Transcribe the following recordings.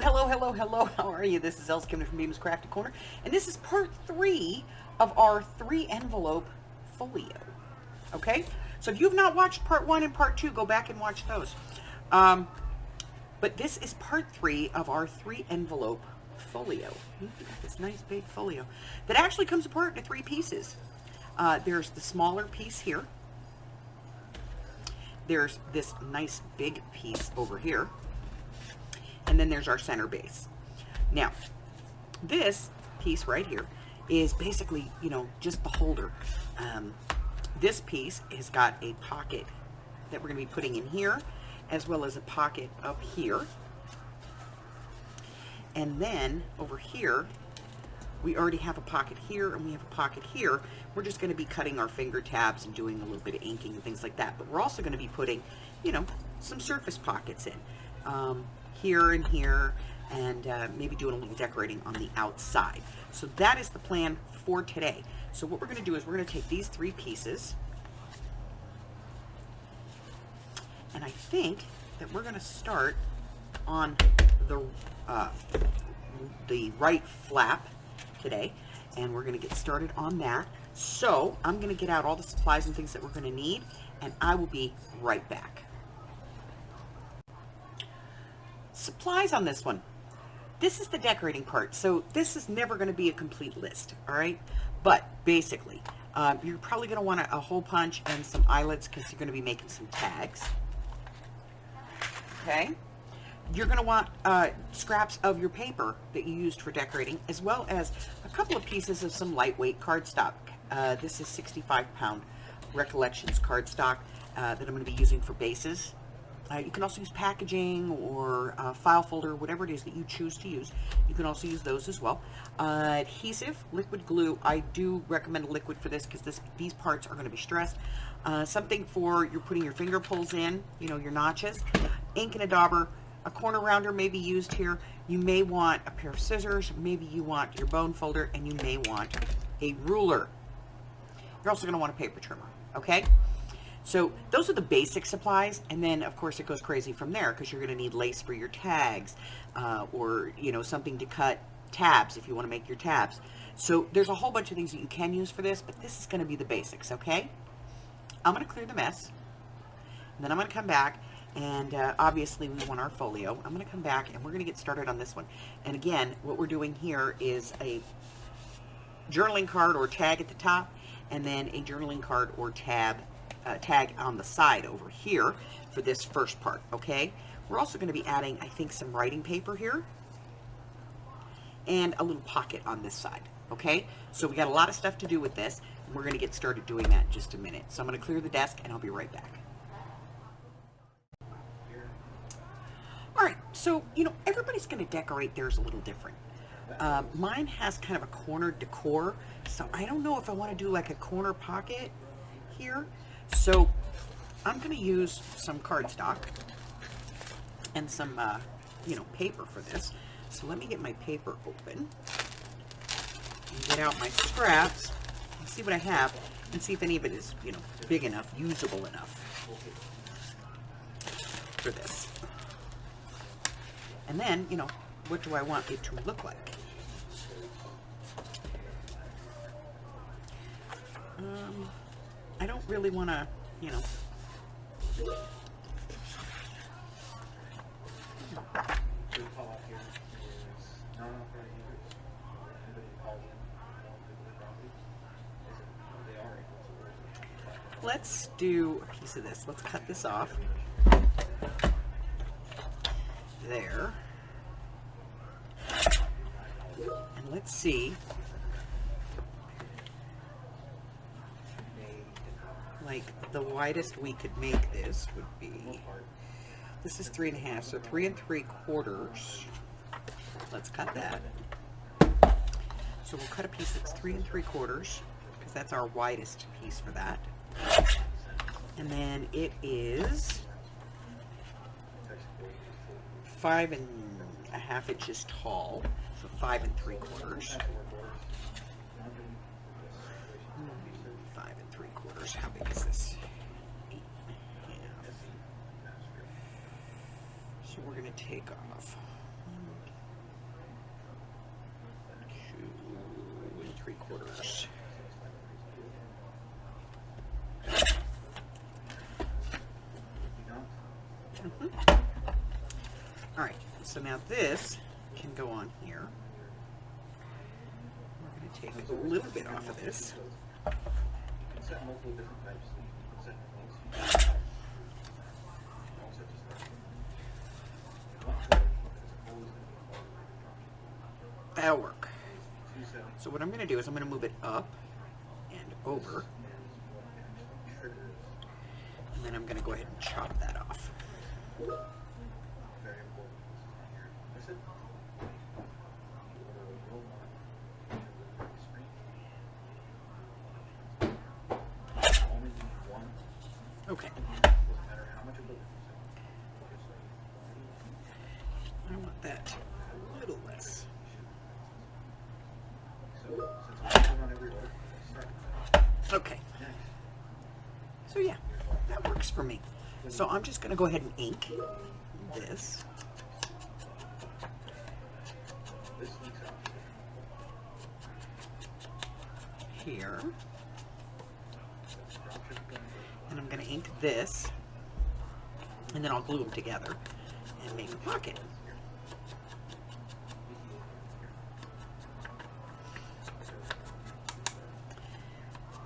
Hello. How are you? This is Els coming from Beam's Crafty Corner, and this is part 3 of our 3-envelope folio. Okay? So if you've not watched part 1 and part 2, go back and watch those. But this is part 3 of our 3-envelope folio. We've got this nice big folio that actually comes apart into 3 pieces. There's the smaller piece here. There's this nice big piece over here. And then there's our center base. Now, this piece right here is basically, just the holder. This piece has got a pocket that we're going to be putting in here, as well as a pocket up here. And then over here, we already have a pocket here and we have a pocket here. We're just going to be cutting our finger tabs and doing a little bit of inking and things like that. But we're also going to be putting, some surface pockets in. Here and here, and maybe doing a little decorating on the outside. So that is the plan for today. So what we're going to do is we're going to take these 3 pieces, and I think that we're going to start on the right flap today, and we're going to get started on that. So I'm going to get out all the supplies and things that we're going to need, and I will be right back. Supplies on this one. This is the decorating part, so this is never going to be a complete list, all right? But basically, you're probably going to want a hole punch and some eyelets because you're going to be making some tags. Okay? You're going to want scraps of your paper that you used for decorating, as well as a couple of pieces of some lightweight cardstock. This is 65-pound Recollections cardstock that I'm going to be using for bases. You can also use packaging or file folder, whatever it is that you choose to use. You can also use those as well. Adhesive, liquid glue. I do recommend a liquid for this because these parts are going to be stressed. Something for you're putting your finger pulls in, your notches. Ink and a dauber. A corner rounder may be used here. You may want a pair of scissors. Maybe you want your bone folder, and you may want a ruler. You're also going to want a paper trimmer, okay? So those are the basic supplies, and then of course it goes crazy from there because you're going to need lace for your tags, or something to cut tabs if you want to make your tabs. So there's a whole bunch of things that you can use for this, but this is going to be the basics, okay? I'm going to clear the mess, and then I'm going to come back, and obviously we want our folio. I'm going to come back and we're going to get started on this one. And again, what we're doing here is a journaling card or tag at the top, and then a journaling card or tag on the side over here for this first part, okay? We're also going to be adding, I think, some writing paper here and a little pocket on this side, okay? So we got a lot of stuff to do with this, and we're going to get started doing that in just a minute. So I'm going to clear the desk, and I'll be right back. All right, so, everybody's going to decorate theirs a little different. Mine has kind of a corner decor, so I don't know if I want to do like a corner pocket here. So I'm going to use some cardstock and some, paper for this. So let me get my paper open and get out my scraps and see what I have and see if any of it is, big enough, usable enough for this. And then, what do I want it to look like? I don't really want to, Let's do a piece of this. Let's cut this off. There. And let's see. Like the widest we could make this would be, this is 3.5, so 3 3/4. Let's cut that. So we'll cut a piece that's 3 3/4 because that's our widest piece for that. And then it is 5.5 inches tall, so 5 3/4. 5 3/4. How big is this? 8.5. So we're going to take off 3/4. All right, so now this can go on here. We're going to take a little bit off of this. That'll work. So what I'm going to do is I'm going to move it up and over. And then I'm going to go ahead and chop that off. Okay. I want that a little less. Okay. So yeah, that works for me. So I'm just going to go ahead and ink this. Here. And I'm going to ink this. And then I'll glue them together and make a pocket.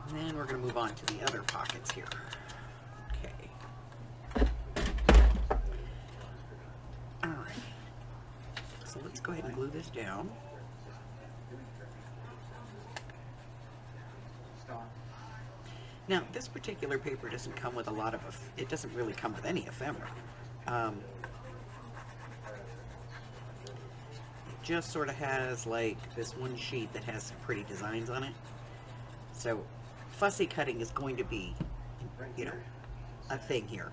And then we're going to move on to the other pockets here. Okay. All right. So let's go ahead and glue this down. Now, this particular paper doesn't come with a lot of, it doesn't really come with any ephemera. It just sort of has like this one sheet that has some pretty designs on it. So fussy cutting is going to be, you know, a thing here.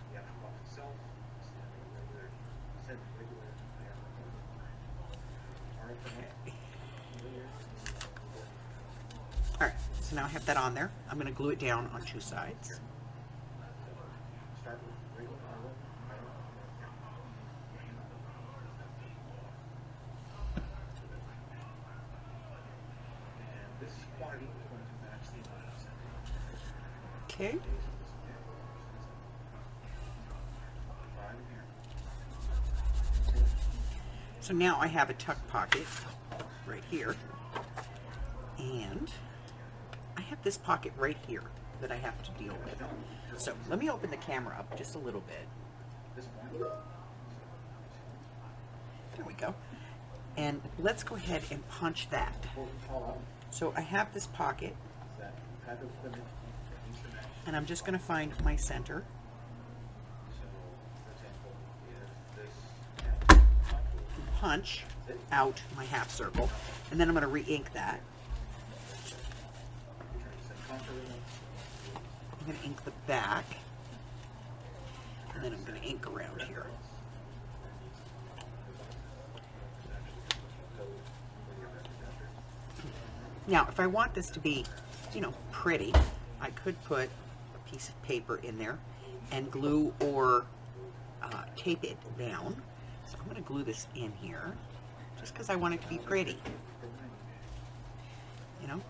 Okay. All right, so now I have that on there. I'm going to glue it down on 2 sides. Okay. So now I have a tuck pocket right here, and I have this pocket right here that I have to deal with. So let me open the camera up just a little bit. There we go. And let's go ahead and punch that. So I have this pocket, and I'm just going to find my center. Punch out my half circle, and then I'm going to re-ink that. I'm going to ink the back, and then I'm going to ink around here. Now, if I want this to be, you know, pretty, I could put a piece of paper in there and glue or tape it down. So I'm going to glue this in here just because I want it to be pretty. You know?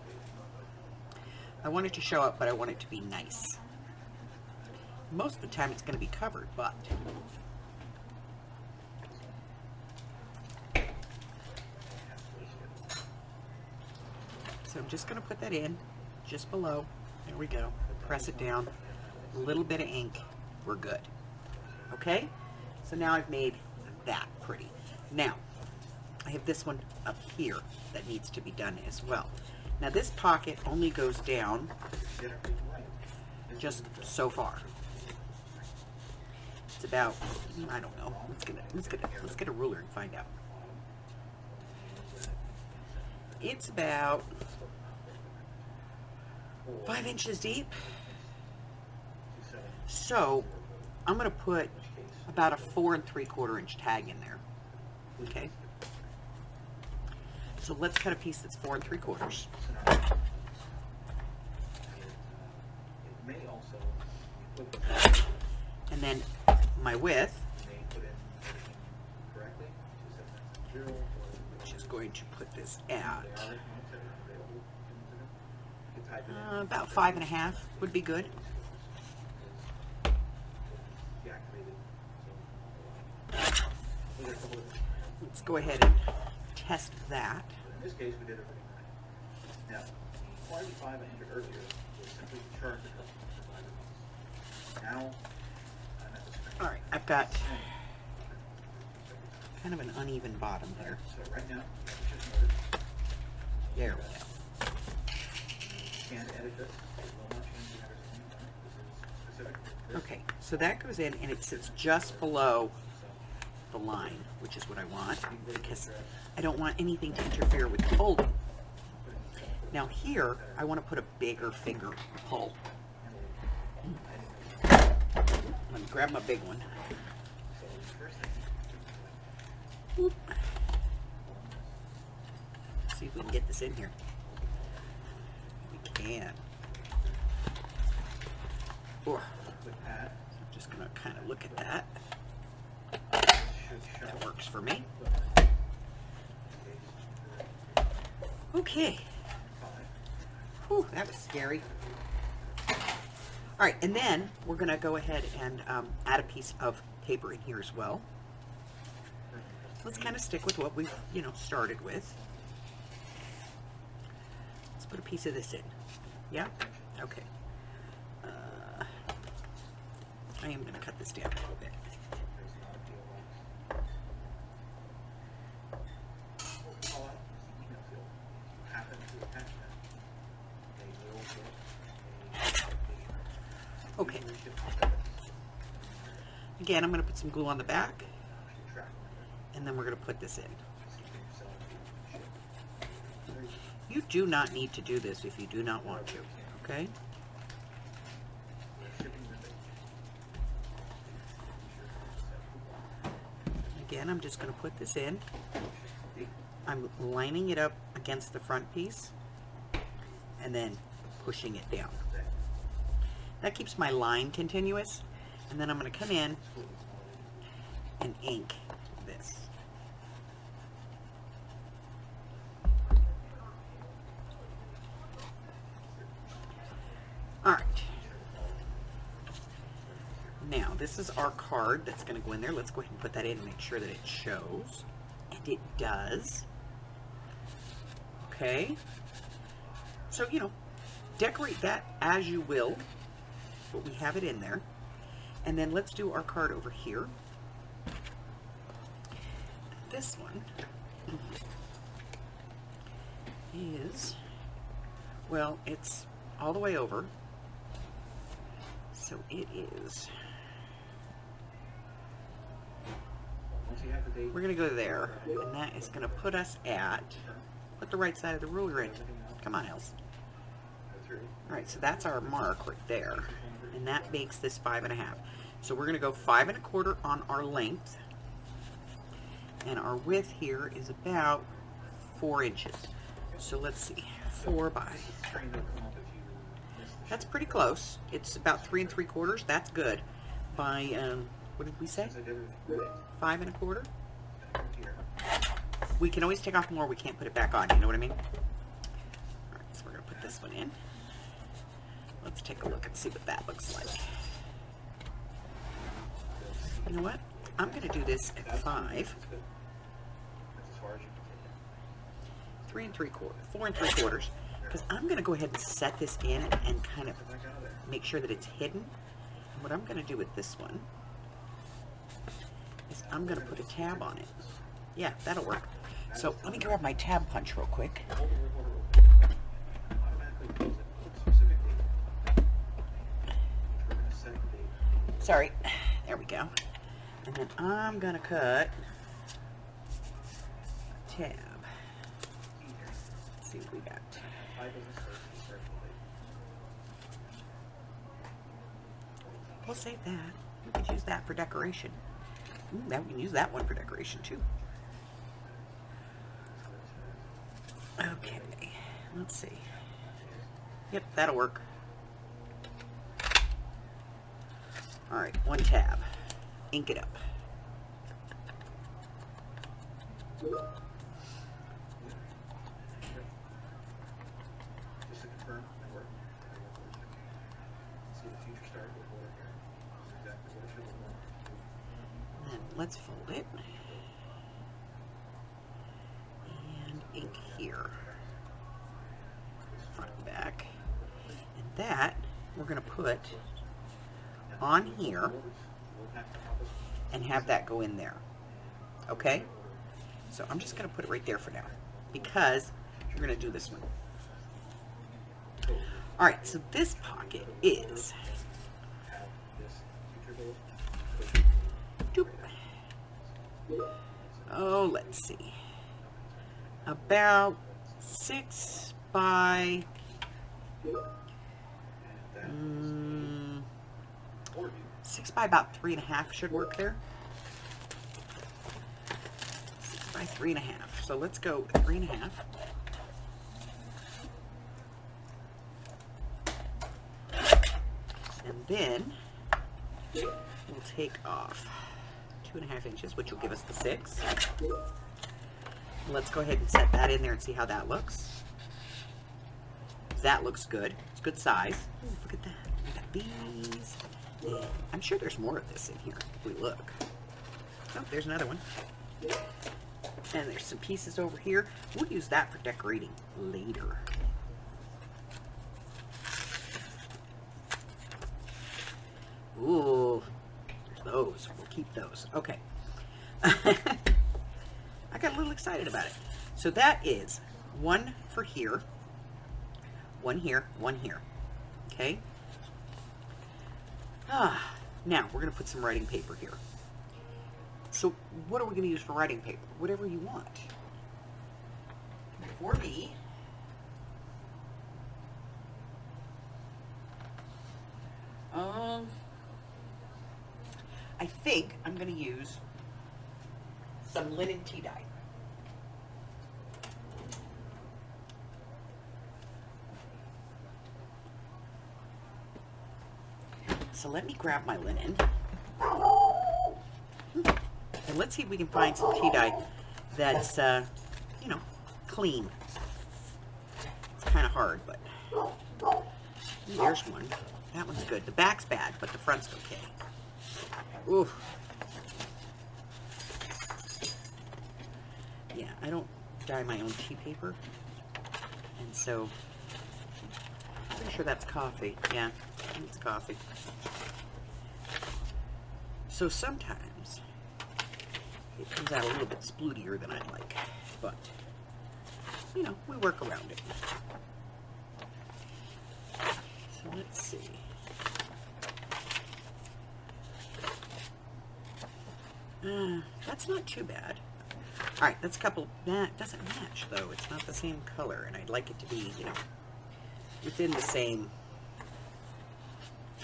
I want it to show up, but I want it to be nice. Most of the time it's going to be covered, but so I'm just going to put that in just below. There we go. Press it down. A little bit of ink. We're good. Okay? So now I've made that pretty. Now, I have this one up here that needs to be done as well. Now this pocket only goes down just so far. It's about, I don't know. Let's get a ruler and find out. It's about 5 inches deep. So I'm going to put about a 4 3/4 inch tag in there. Okay. So let's cut a piece that's 4 3/4. And then my width, which is going to put this at About 5.5 would be good. Let's go ahead and test that. In this case, we did everything right. Now, the quality 5 I entered earlier was simply charge the customer for 5 minutes. Now, I'm at the screen. All right, I've got kind of an uneven bottom here. So right now, we just noted. There we go. Scan to edit this. It will not change the address anytime. This is specific. Okay, so that goes in and it sits just below the line, which is what I want, because I don't want anything to interfere with the folding. Now here, I want to put a bigger finger pull. Let me grab my big one. Whoop. See if we can get this in here. We can. I'm just going to kind of look at that. That works for me. Okay. Whew, that was scary. All right, and then we're going to go ahead and add a piece of paper in here as well. Let's kind of stick with what we've, started with. Let's put a piece of this in. Yeah? Okay. I am going to cut this down a little bit. Okay. Again, I'm going to put some glue on the back, and then we're going to put this in. You do not need to do this if you do not want to, okay? Again, I'm just going to put this in. I'm lining it up against the front piece and then pushing it down. That keeps my line continuous, and then I'm going to come in and ink this. All right. Now, this is our card that's going to go in there. Let's go ahead and put that in and make sure that it shows. And it does. Okay. So, decorate that as you will. But we have it in there. And then let's do our card over here. This one is, well, it's all the way over. So it is. We're going to go there. And that is going to put us at, put the right side of the ruler in. Come on, Else. Alright, so that's our mark right there. And that makes this 5.5. So we're going to go 5 1/4 on our length. And our width here is about 4 inches. So let's see, 4 by. That's pretty close. It's about 3 3/4. That's good. By, what did we say? 5 1/4. We can always take off more. We can't put it back on. You know what I mean? All right, so we're going to put this one in. Let's take a look and see what that looks like. You know what? I'm going to do this at 5. 3 3/4, 4 3/4, because I'm going to go ahead and set this in and kind of make sure that it's hidden. And what I'm going to do with this one is I'm going to put a tab on it. Yeah, that'll work. So let me grab my tab punch real quick. Sorry, there we go. And then I'm going to cut a tab. Let's see what we got. We'll save that. We could use that for decoration. Ooh, we can use that one for decoration too. Okay, let's see. Yep, that'll work. Alright, 1 tab. Ink it up. Just to confirm, it worked. let's fold it. And ink here. Front and back. And that we're going to put on here and have that go in there. Okay? So I'm just going to put it right there for now because we're going to do this one. Alright, so this pocket is doop. Oh, let's see. About 6 by 6 by about 3.5 should work there. 6 by 3.5. So let's go 3.5. And then we'll take off 2.5 inches, which will give us the 6. Let's go ahead and set that in there and see how that looks. That looks good. It's good size. Ooh, look at that. We got these. And I'm sure there's more of this in here if we look. Oh, there's another one. And there's some pieces over here. We'll use that for decorating later. Ooh, there's those. We'll keep those. Okay. I got a little excited about it. So that is one for here, one here, one here. Okay. Now we're going to put some writing paper here. So what are we going to use for writing paper? Whatever you want. For me, I think I'm going to use some linen tea dye. So let me grab my linen. And let's see if we can find some tea dye that's, you know, clean. It's kind of hard, but there's one. That one's good. The back's bad, but the front's okay. Ooh. Yeah, I don't dye my own tea paper. And so, I'm pretty sure that's coffee. Yeah, I think it's coffee. So sometimes it comes out a little bit splootier than I'd like, but, you know, we work around it. So let's see. That's not too bad. Alright, that's a couple. That doesn't match, though. It's not the same color, and I'd like it to be, you know, within the same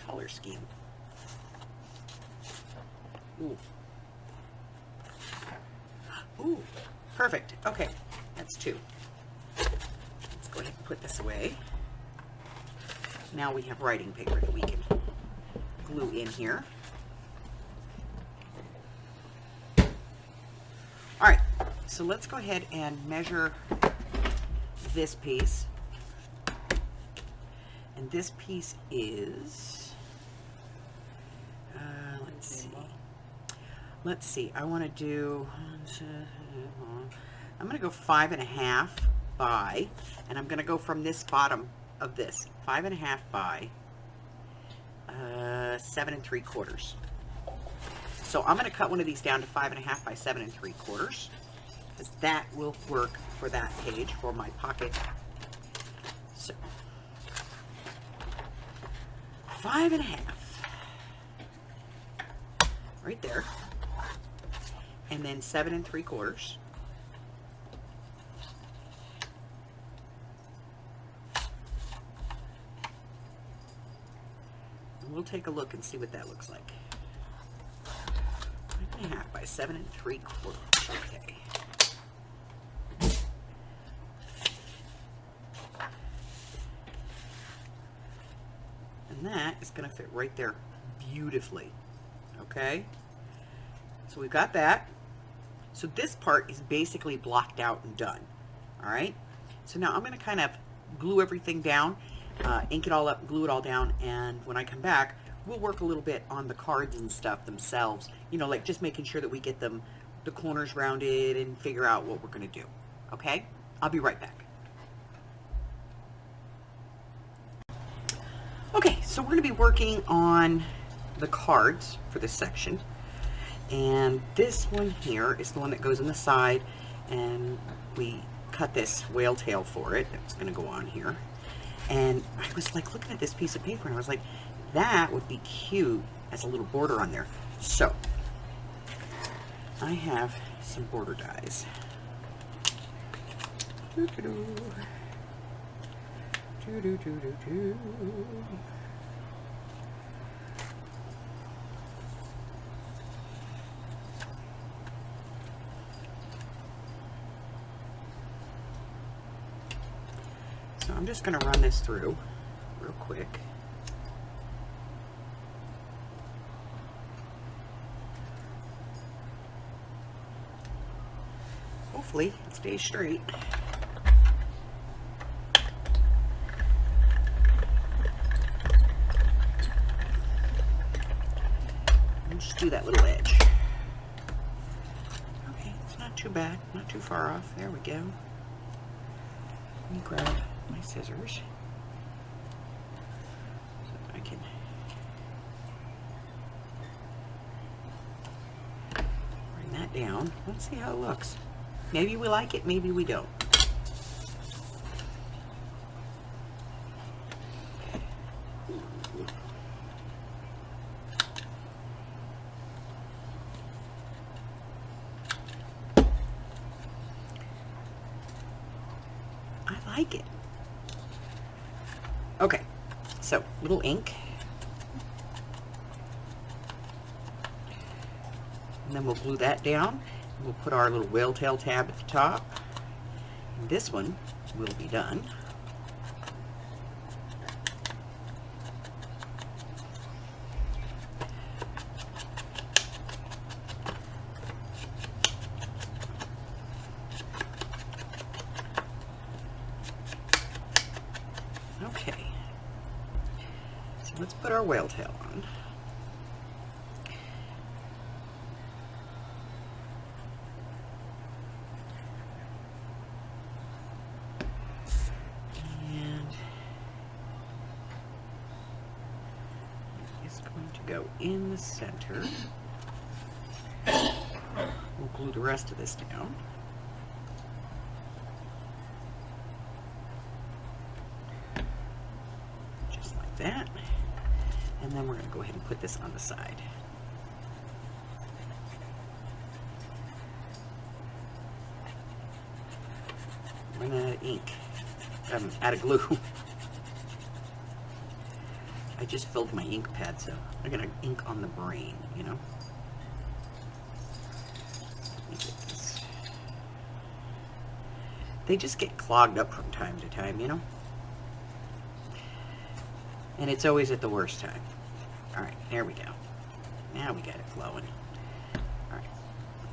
color scheme. Ooh. Ooh, perfect. Okay, that's 2. Let's go ahead and put this away. Now we have writing paper that we can glue in here. Alright, so let's go ahead and measure this piece. And this piece is, let's see, I want to do, I'm going to go 5.5 by, and I'm going to go from this bottom of this, 5.5 by 7 3/4. So I'm going to cut one of these down to 5.5 by 7 3/4, because that will work for that page, for my pocket. So 5.5, right there, and then 7 3/4. And we'll take a look and see what that looks like. 5.5 by 7 3/4. Okay. And that is going to fit right there beautifully. Okay. So we've got that. So this part is basically blocked out and done. All right. So now I'm going to kind of glue everything down, ink it all up, glue it all down, and when I come back, we'll work a little bit on the cards and stuff themselves, you know, like just making sure that we get them, the corners rounded, and figure out what we're going to do. Okay? I'll be right back. Okay, so we're going to be working on the cards for this section. And this one here is the one that goes on the side, and we cut this whale tail for it. That's going to go on here. And I was like looking at this piece of paper, and I was like, that would be cute as a little border on there. So I have some border dies. So I'm just going to run this through real quick. Hopefully it stays straight. And just do that little edge. Okay, it's not too bad, not too far off. There we go. Let me grab my scissors so that I can bring that down. Let's see how it looks. Maybe we like it, maybe we don't. I like it. Okay, so little ink. And then we'll glue that down. We'll put our little whale tail tab at the top. And this one will be done. Okay. So let's put our whale tail on. Go in the center. We'll glue the rest of this down. Just like that. And then we're going to go ahead and put this on the side. Run out of ink. Out of glue. I just filled my ink pad, so I'm gonna ink on the brain, you know. Let me get this. They just get clogged up from time to time, you know. And it's always at the worst time. All right, there we go. Now we got it flowing. All right,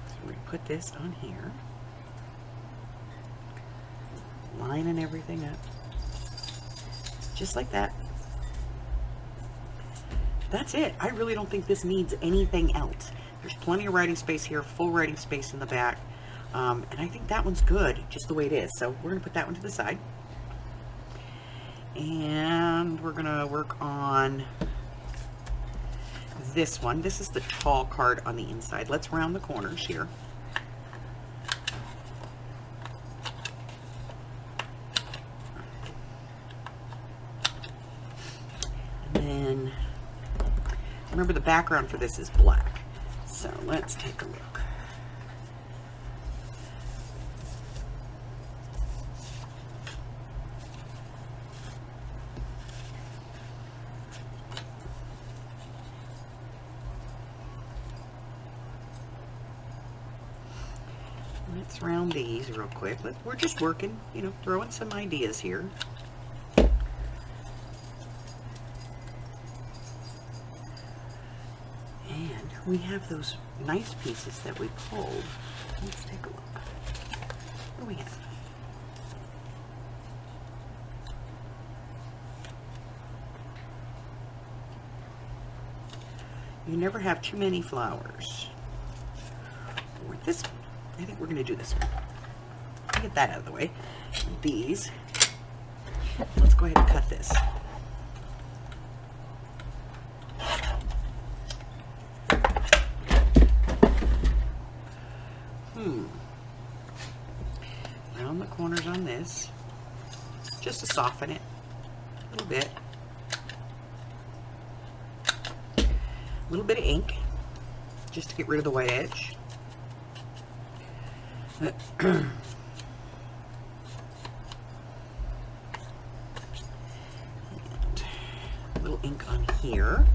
so we're gonna put this on here, lining everything up, just like that. That's it. I really don't think this needs anything else. There's plenty of writing space here, full writing space in the back. And I think that one's good, just the way it is. So we're going to put that one to the side. And we're going to work on this one. This is the tall card on the inside. Let's round the corners here. And then remember, the background for this is black. So let's take a look. Let's round these real quick. We're just working, you know, throwing some ideas here. We have those nice pieces that we pulled. Let's take a look. What do we have? You never have too many flowers. Or this one. I think we're going to do this one. Get that out of the way. These. Let's go ahead and cut this. Round the corners on this, just to soften it a little bit. A little bit of ink, just to get rid of the white edge. And a little ink on here.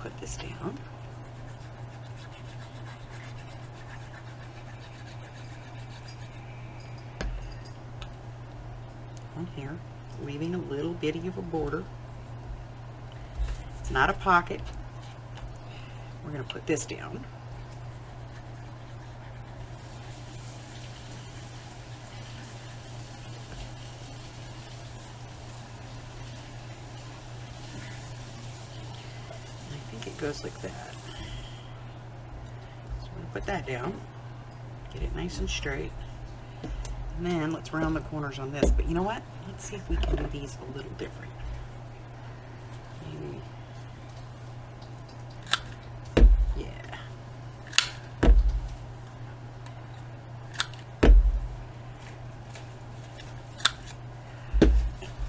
Put this down. On here, leaving a little bitty of a border. It's not a pocket. We're going to put this down. It goes like that. So I'm going to put that down, get it nice and straight, and then let's round the corners on this. But you know what? Let's see if we can do these a little different. Maybe. Yeah.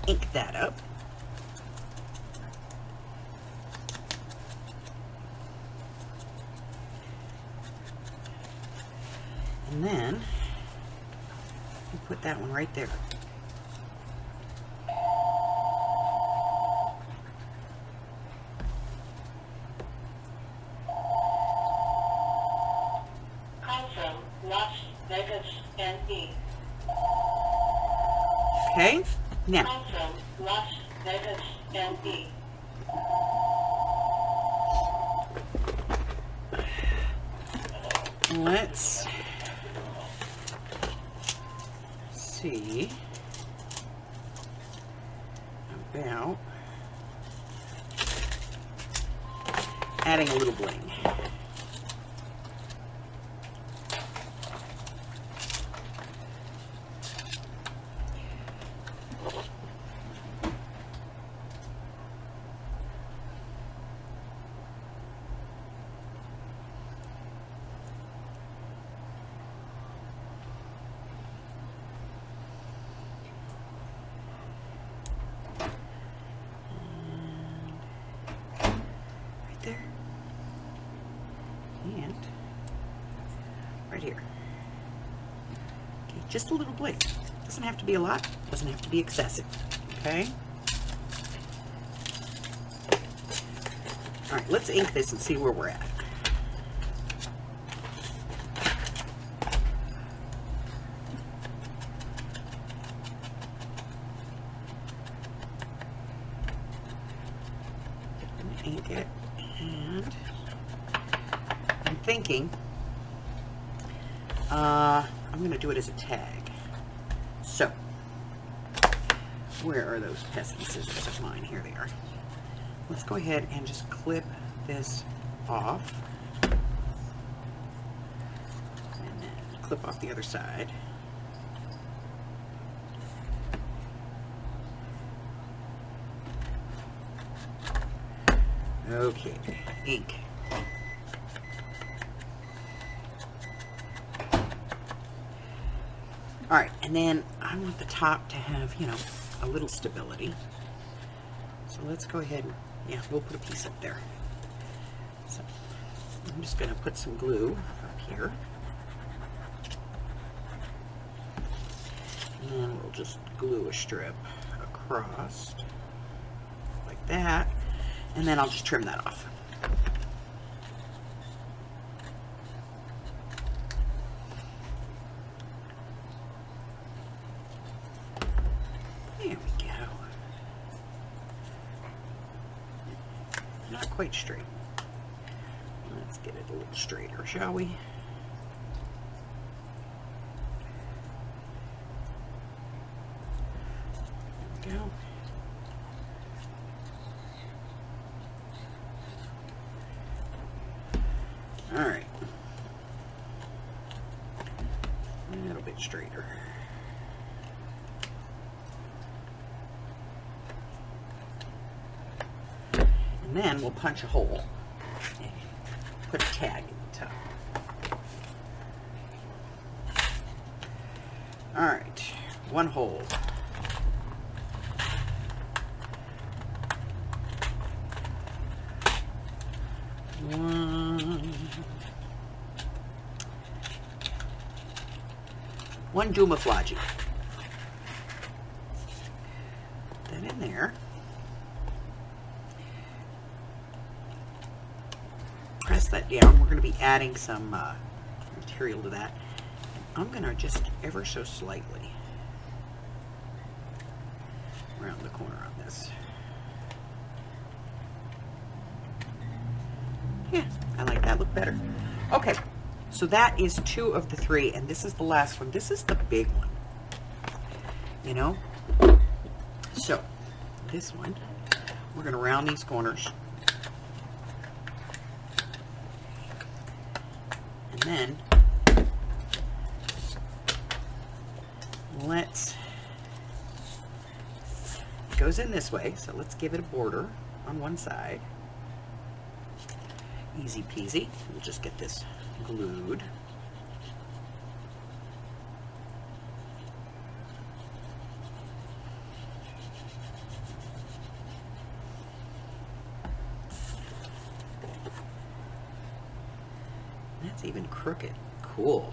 Ink that up. And then we put that one right there. Call from Las Vegas, NE. Okay, now Call from Las Vegas, NE. let's see about adding a little bling. There and right here. Okay, just a little bling. Doesn't have to be a lot, doesn't have to be excessive. Okay. All right, let's ink this and see where we're at. Ink it, and I'm thinking I'm going to do it as a tag. So, where are those pesky scissors of mine? Here they are. Let's go ahead and just clip this off, and then clip off the other side. Okay, ink. All right, and then I want the top to have, you know, a little stability. So let's go ahead and, yeah, we'll put a piece up there. So I'm just going to put some glue up here. And then we'll just glue a strip across like that. And then I'll just trim that off. There we go. Not quite straight. Let's Let's get it a little straighter, shall we? There we go. All right. A little bit straighter. And then we'll punch a hole and put a tag in the top. All right, one hole. One Dumaflaji. Put that in there. Press that down. We're going to be adding some material to that. I'm going to just ever so slightly round the corner on this. Yeah, I like that. Look better. Okay, so that is 2 of the 3, and this is the last one. This is the big one, you know? So, this one, we're going to round these corners. And then, it goes in this way, so let's give it a border on one side. Easy peasy. We'll just get this glued. That's even crooked. Cool.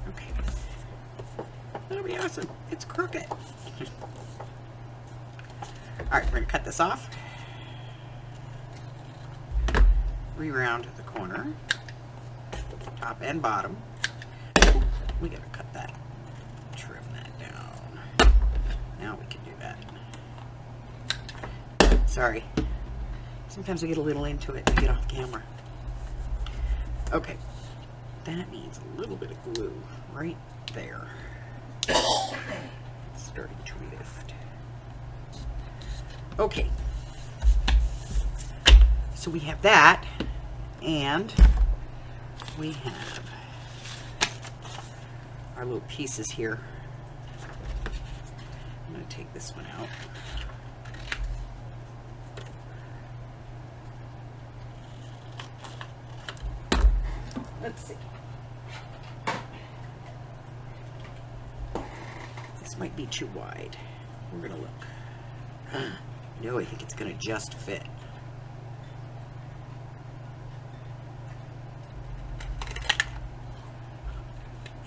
Okay. That'll be awesome. It's crooked. Alright, we're going to cut this off. Re-round the corner. Top and bottom. We got to cut that. Trim that down. Now we can do that. Sorry. Sometimes I get a little into it and I get off camera. Okay. That needs a little bit of glue right there. It's starting to lift. Okay. So we have that, and we have our little pieces here. I'm going to take this one out. Let's see. This might be too wide. We're going to look. No, I think it's going to just fit.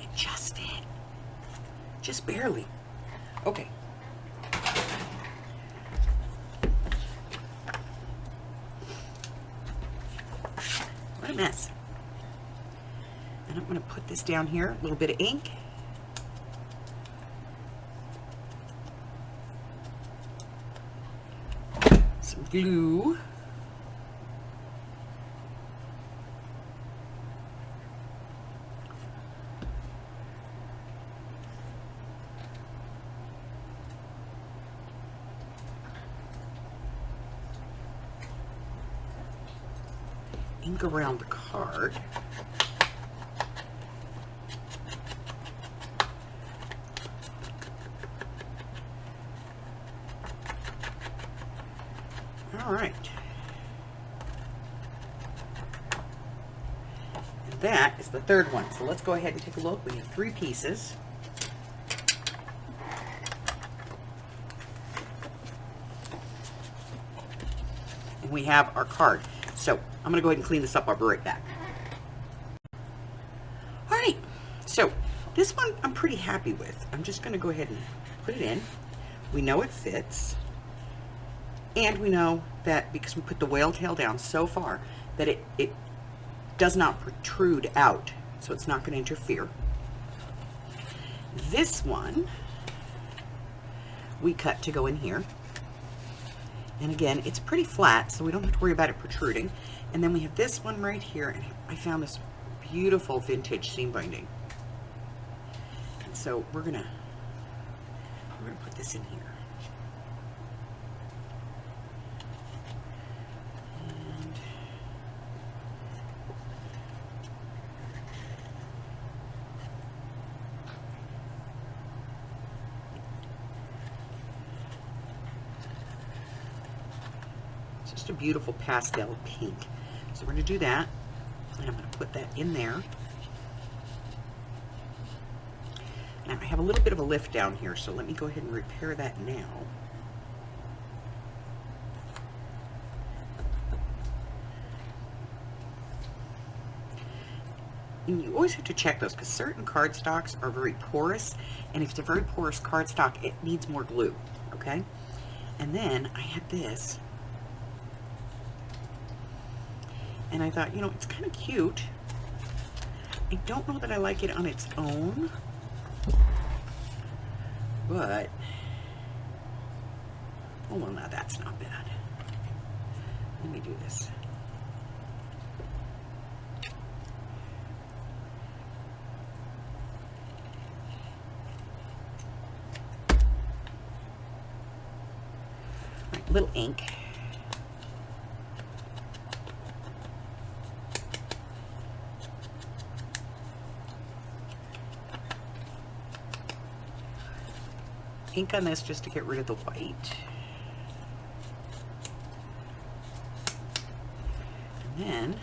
It just fit. Just barely. Okay. What a mess. And I'm going to put this down here, a little bit of ink. Some glue. Ink around the card. All right. And that is the third one. So let's go ahead and take a look. We have 3 pieces. And we have our card. So I'm going to go ahead and clean this up. I'll be right back. All right. So this one I'm pretty happy with. I'm just going to go ahead and put it in. We know it fits. And we know that because we put the whale tail down so far that it does not protrude out, so it's not going to interfere. This one we cut to go in here. And again, it's pretty flat, so we don't have to worry about it protruding. And then we have this one right here, and I found this beautiful vintage seam binding. And so we're gonna put this in here. And it's just a beautiful pastel pink. So we're going to do that, and I'm going to put that in there. Now I have a little bit of a lift down here, so let me go ahead and repair that now. And you always have to check those, because certain cardstocks are very porous, and if it's a very porous cardstock, it needs more glue, okay? And then I had this, and I thought, you know, it's kind of cute. I don't know that I like it on its own, but, oh well, now that's not bad. Let me do this. All right, little ink. Ink on this just to get rid of the white. And then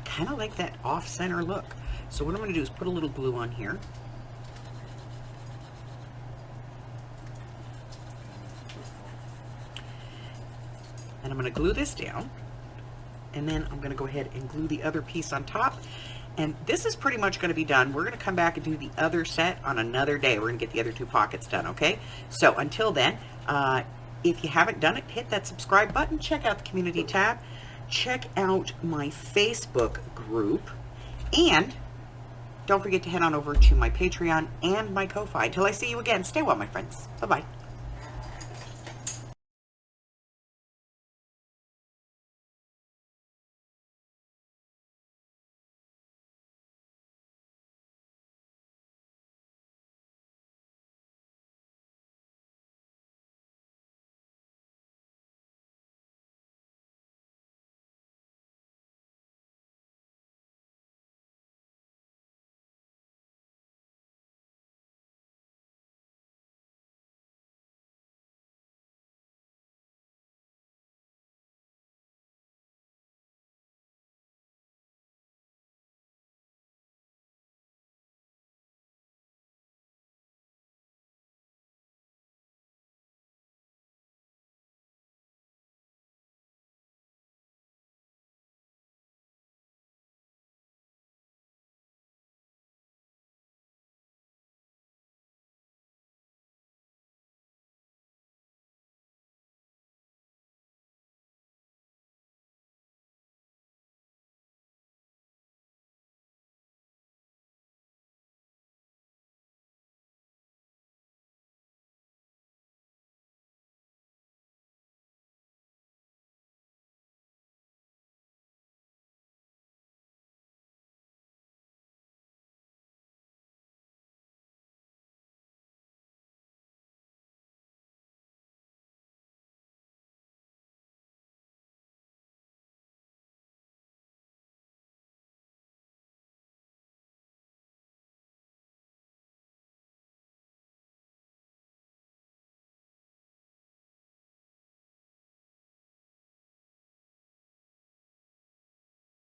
kind of like that off-center look. So what I'm going to do is put a little glue on here. And I'm going to glue this down. And then I'm going to go ahead and glue the other piece on top. And this is pretty much going to be done. We're going to come back and do the other set on another day. We're going to get the other two pockets done, okay? So until then, if you haven't done it, hit that subscribe button. Check out the community tab. Check out my Facebook group, and don't forget to head on over to my Patreon and my Ko-Fi. Until I see you again, stay well, my friends. Bye-bye.